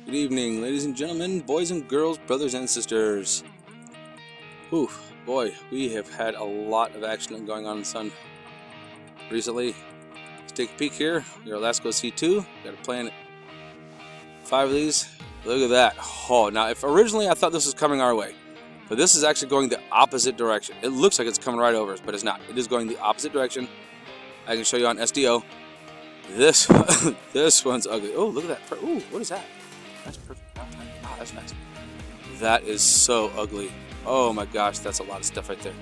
Good evening, ladies and gentlemen, boys and girls, brothers and sisters. Whew, boy, we have had a lot of action going on in the Sun recently. Let's take a peek here. We got Alaska C2. Got a plan 5 of these. Look at that. Oh, now if originally I thought this was coming our way, but this is actually going the opposite direction. It looks like it's coming right over us, but it's not. It is going the opposite direction. I can show you on SDO. This one's ugly. Oh, look at that. Ooh, what is that? That's perfect. Oh, that's nice. That is so ugly. Oh my gosh, that's a lot of stuff right there.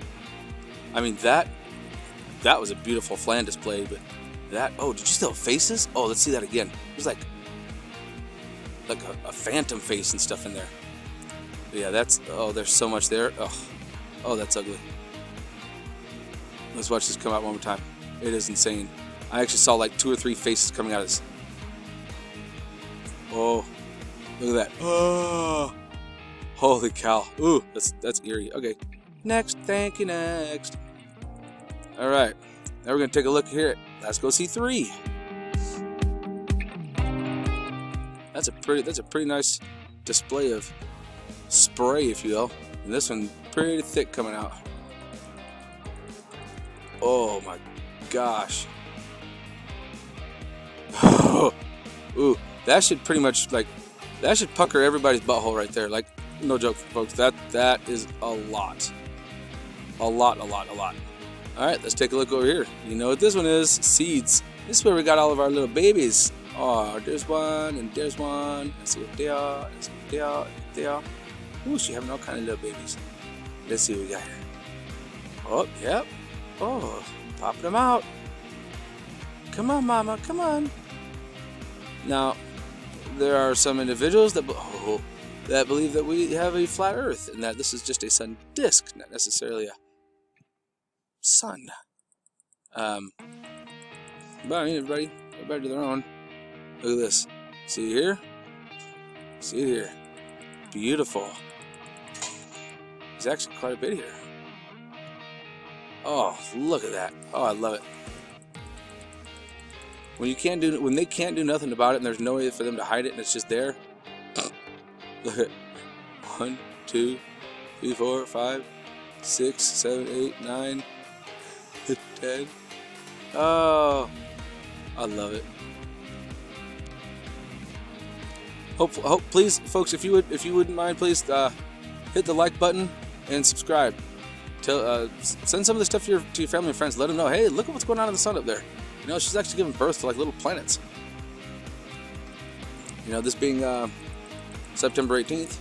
I mean, that was a beautiful flan display, but that, oh, did you see the faces? Oh, let's see that again. There's like a phantom face and stuff in there. But yeah, that's, oh, there's so much there. Oh, that's ugly. Let's watch this come out one more time. It is insane. I actually saw like 2 or 3 faces coming out of this. Oh. Look at that. Oh, holy cow. Ooh, that's eerie. Okay, next. Thank you, next. All right, now we're going to take a look here. Let's go C3. That's a pretty nice display of spray, if you will. And this one pretty thick coming out. Oh my gosh. Ooh, that should pretty much that should pucker everybody's butthole right there. Like, no joke, folks. That is a lot. A lot. All right, let's take a look over here. You know what this one is? Seeds. This is where we got all of our little babies. Oh, there's one, and there's one. Let's see what they are. Let's see what they are. Ooh, she's having all kind of little babies. Let's see what we got here. Oh, yep. Oh, popping them out. Come on, mama, come on. Now, there are some individuals that believe that we have a flat Earth and that this is just a sun disk, not necessarily a sun. But I mean, everybody to their own. Look at this. See it here? See it here. Beautiful. There's actually quite a bit here. Oh, look at that. Oh, I love it. When they can't do nothing about it and there's no way for them to hide it and it's just there. Look at 1, 2, 3, 4, 5, 6, 7, 8, 9, 10. Oh, I love it. Please, folks, if you wouldn't mind, please hit the like button and subscribe. Send some of the stuff to your family and friends. Let them know, hey, look at what's going on in the sun up there. You know, she's actually giving birth to like little planets. You know, this being September 18th. Is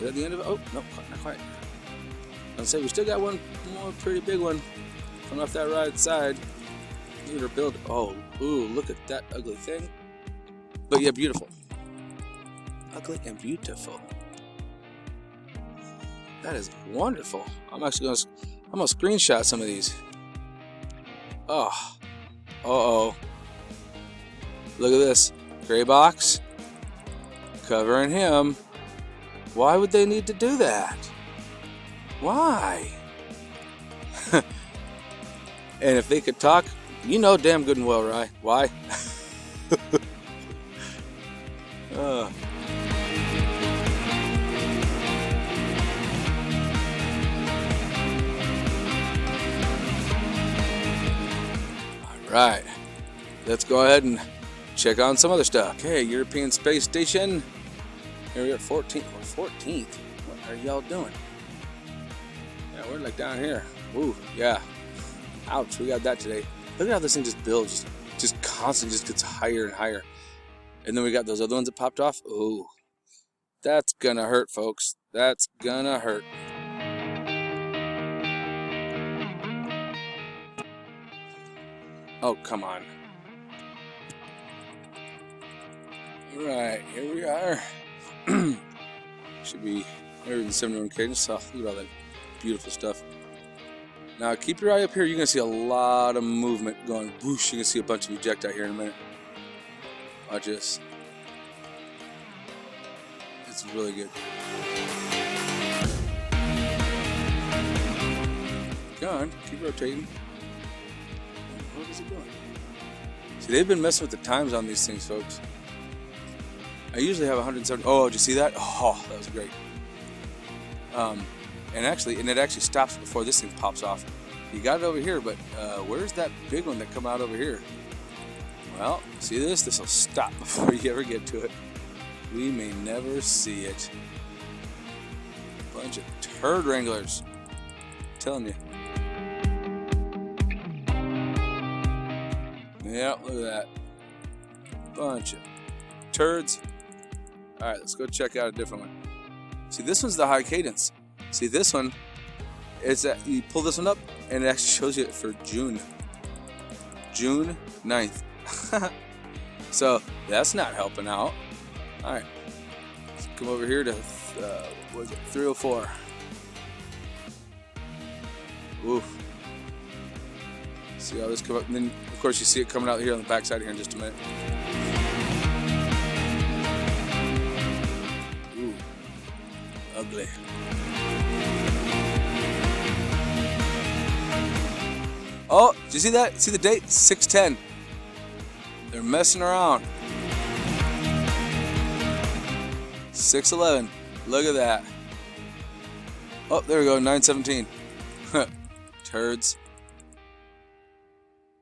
that the end of it? Oh, no, not quite. I'd say we still got one more pretty big one coming off that right side. Look at her build. Oh, ooh, look at that ugly thing. But yeah, beautiful. Ugly and beautiful. That is wonderful. I'm gonna screenshot some of these. Oh. Uh-oh. Look at this. Gray box. Covering him. Why would they need to do that? Why? And if they could talk, you know damn good and well, right? Why? Right, let's go ahead and check on some other stuff. Okay, European Space Station. Here we are, 14th. 14th? What are y'all doing? Yeah, we're like down here. Ooh, yeah. Ouch, we got that today. Look at how this thing just builds, just constantly just gets higher and higher. And then we got those other ones that popped off. Ooh, that's gonna hurt, folks. That's gonna hurt. Oh, come on. Alright, here we are. Should be 171 cadence. So look at all that beautiful stuff. Now, keep your eye up here. You're going to see a lot of movement going whoosh. You're going to see a bunch of ejecti here in a minute. Watch this. It's really good. Go on, keep rotating. What is it doing? See, they've been messing with the times on these things, folks. I usually have 170. Oh, did you see that? Oh, that was great. And it actually stops before this thing pops off. You got it over here, but where's that big one that come out over here? Well, see this? This will stop before you ever get to it. We may never see it. Bunch of turd wranglers. I'm telling you. Yeah, look at that. Bunch of turds. All right, let's go check out a different one. See, this one's the high cadence. See, this one is that you pull this one up and it actually shows you it for June 9th. So that's not helping out. All right, let's come over here to what is it, 304. Oof. See how this come up, and then of course you see it coming out here on the backside here in just a minute. Ooh, ugly. Oh, did you see that? See the date? 6/10. They're messing around. 6/11. Look at that. Oh, there we go. 9/17. Turds.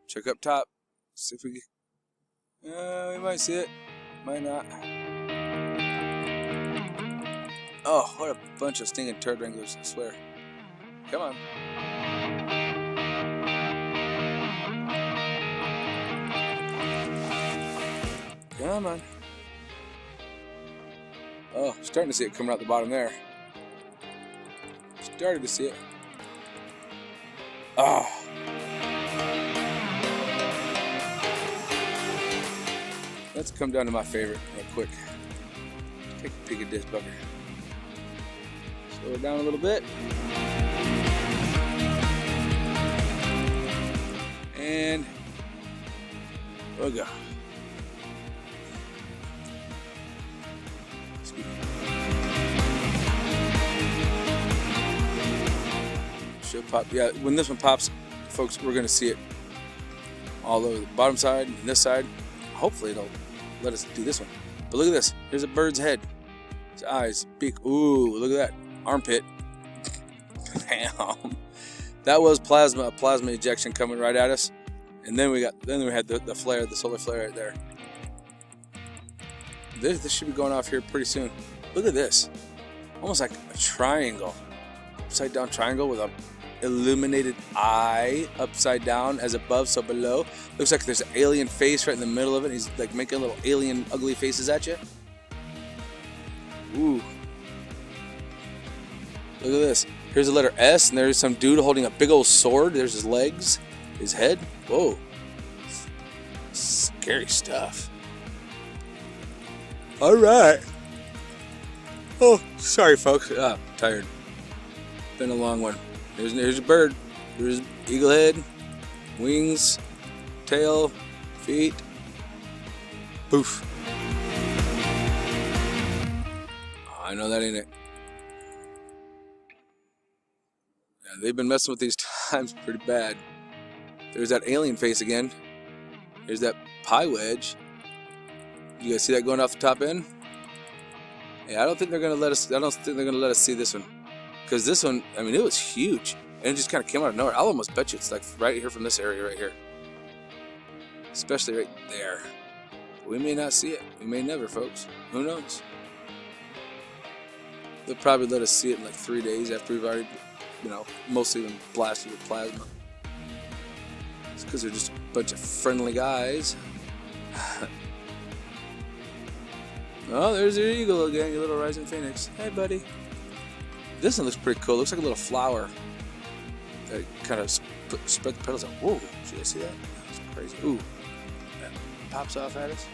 Check up top. See if we get. We might see it. Might not. Oh, what a bunch of stinging turd wranglers, I swear. Come on. Come on. Oh, starting to see it coming out the bottom there. Started to see it. Oh. Let's come down to my favorite real quick. Take a peek at this bugger. Slow it down a little bit. And we'll go. Should pop. Yeah, when this one pops, folks, we're going to see it all over the bottom side and this side. Hopefully it'll let us do this one. But look at this. Here's a bird's head. His eyes, beak. Ooh, look at that. Armpit. Damn. That was plasma ejection coming right at us. And then we had the flare, the solar flare right there. This should be going off here pretty soon. Look at this. Almost like a triangle. Upside down triangle with a illuminated eye upside down as above, so below. Looks like there's an alien face right in the middle of it. He's like making little alien ugly faces at you. Ooh. Look at this. Here's the letter S, and there's some dude holding a big old sword. There's his legs, his head. Whoa. Scary stuff. All right. Oh, sorry, folks. Tired. Been a long one. Here's a bird. Here's eagle head, wings, tail, feet. Poof. Oh, I know that ain't it. Yeah, they've been messing with these times pretty bad. There's that alien face again. Here's that pie wedge. You guys see that going off the top end? Yeah, I don't think they're gonna let us. I don't think they're gonna let us see this one. Because this one, I mean, it was huge. And it just kind of came out of nowhere. I'll almost bet you it's like right here from this area right here. Especially right there. We may not see it. We may never, folks. Who knows? They'll probably let us see it in like 3 days after we've already, mostly been blasted with plasma. It's because they're just a bunch of friendly guys. Oh, there's your eagle again, your little rising phoenix. Hey, buddy. This one looks pretty cool. Looks like a little flower that kind of spread the petals out. Whoa, did you see that? That's crazy. Ooh, that pops off at us.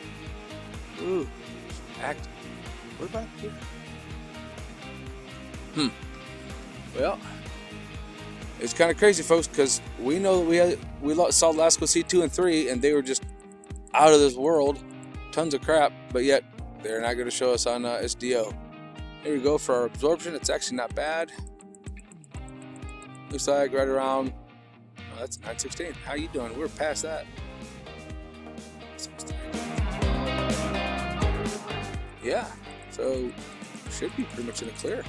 Ooh, act. What about here? Well, it's kind of crazy, folks, because we know that we saw Lasco C2 and 3, and they were just out of this world. Tons of crap, but yet they're not going to show us on SDO. Here we go for our absorption. It's actually not bad. Looks like right around, that's 916. How you doing? We're past that. Yeah, so should be pretty much in the clear.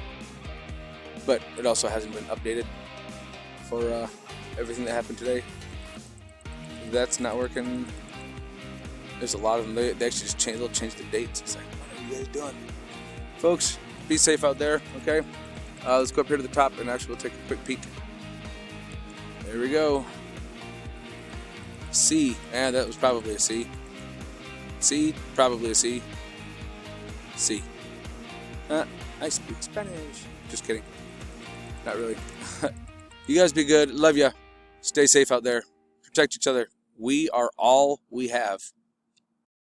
But it also hasn't been updated for everything that happened today. That's not working. There's a lot of them. They actually just they'll change the dates. It's like, what are you guys doing? Folks, be safe out there, okay? Let's go up here to the top and actually we'll take a quick peek. There we go. C. And that was probably a C. C, probably a C. C. I speak Spanish. Just kidding. Not really. You guys be good. Love ya. Stay safe out there. Protect each other. We are all we have.